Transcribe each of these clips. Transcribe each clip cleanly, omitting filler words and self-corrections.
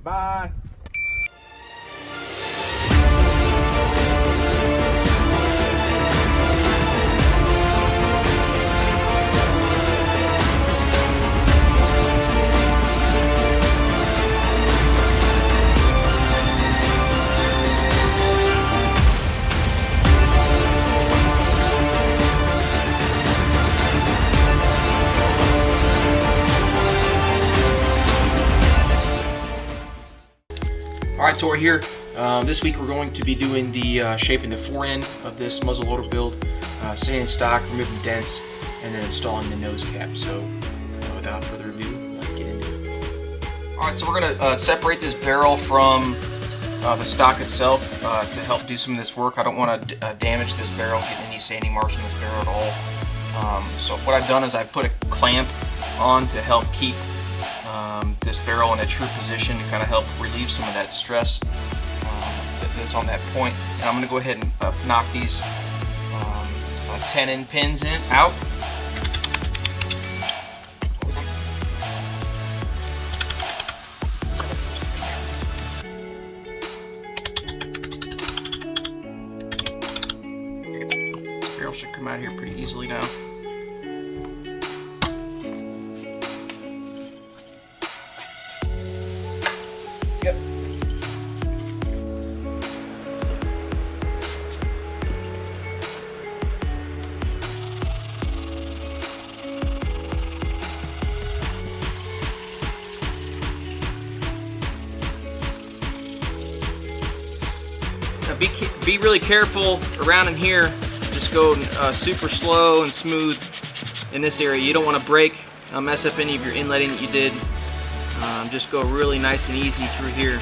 Bye. Alright, so we're here. This week we're going to be doing the shaping the fore-end of this muzzleloader build, sanding stock, removing dents, and then installing the nose cap. So without further ado, let's get into it. Alright, so we're going to separate this barrel from the stock itself to help do some of this work. I don't want to damage this barrel, get any sanding marks on this barrel at all. So what I've done is I've put a clamp on to help keep this barrel in a true position to kind of help relieve some of that stress that's on that point. And I'm going to go ahead and knock these 10-in pins out. The barrel should come out here pretty easily now. Yep. Now be really careful around in here. Just go super slow and smooth in this area. You don't want to break, mess up any of your inletting that you did. Just go really nice and easy through here.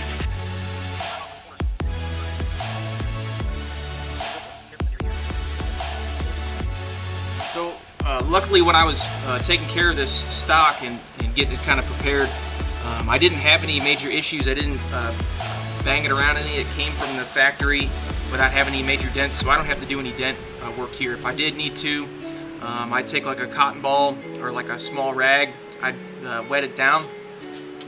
So luckily when I was taking care of this stock and getting it kind of prepared, I didn't have any major issues. I didn't bang it around any. It came from the factory without having any major dents, so I don't have to do any dent work here. If I did need to, I'd take like a cotton ball or like a small rag, I'd wet it down,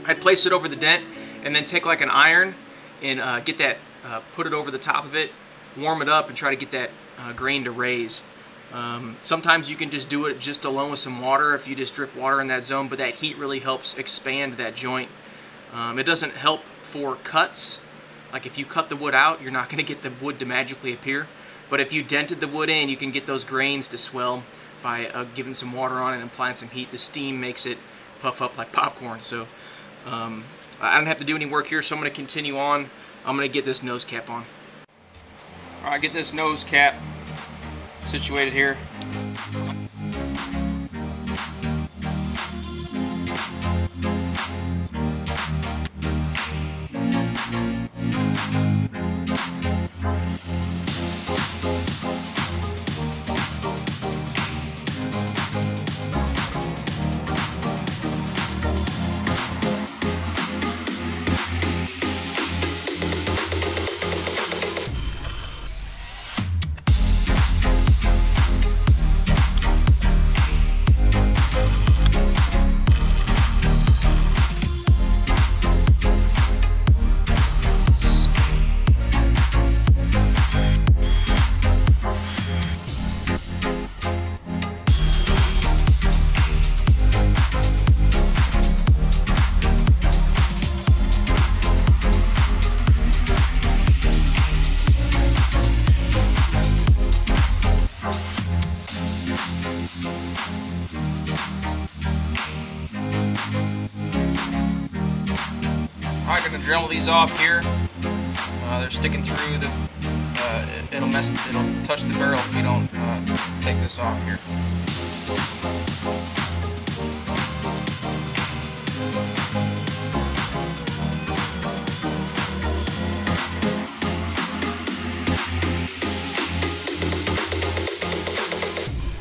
I'd place it over the dent, and then take like an iron and get that, put it over the top of it, warm it up, and try to get that grain to raise. Sometimes you can just do it just alone with some water if you just drip water in that zone, but that heat really helps expand that joint. It doesn't help for cuts. Like if you cut the wood out, you're not going to get the wood to magically appear. But if you dented the wood in, you can get those grains to swell by giving some water on it and applying some heat. The steam makes it puff up like popcorn. So I don't have to do any work here, so I'm going to continue on. I'm going to get this nose cap on. All right, get this nose cap situated here. I'm going to drill these off here. They're sticking through the. It'll touch the barrel if we don't take this off here.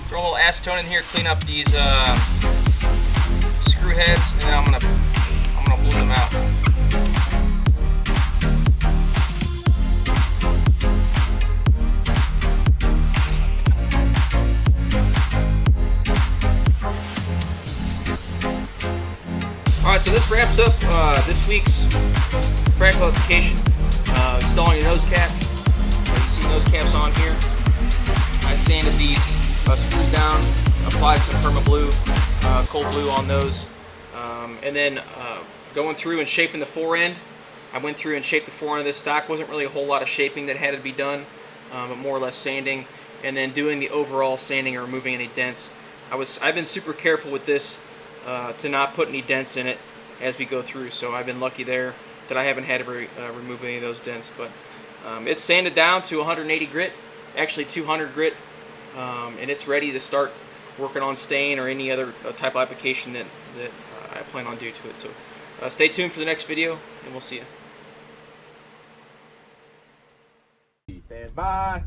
Throw a little acetone in here, clean up these screw heads, and then I'm gonna blow them out. Alright, so this wraps up this week's Practical application. Installing a nose cap. You see nose caps on here. I sanded these screws down, applied some perma blue, cold blue on those, and then going through and shaping the fore end. I went through and shaped the fore end of this stock. Wasn't really a whole lot of shaping that had to be done, but more or less sanding, and then doing the overall sanding and removing any dents. I've been super careful with this to not put any dents in it as we go through. So I've been lucky there that I haven't had to remove any of those dents. But it's sanded down to 180 grit, actually 200 grit, and it's ready to start working on stain or any other type of application that I plan on doing to it. So stay tuned for the next video, and we'll see you. Stand by.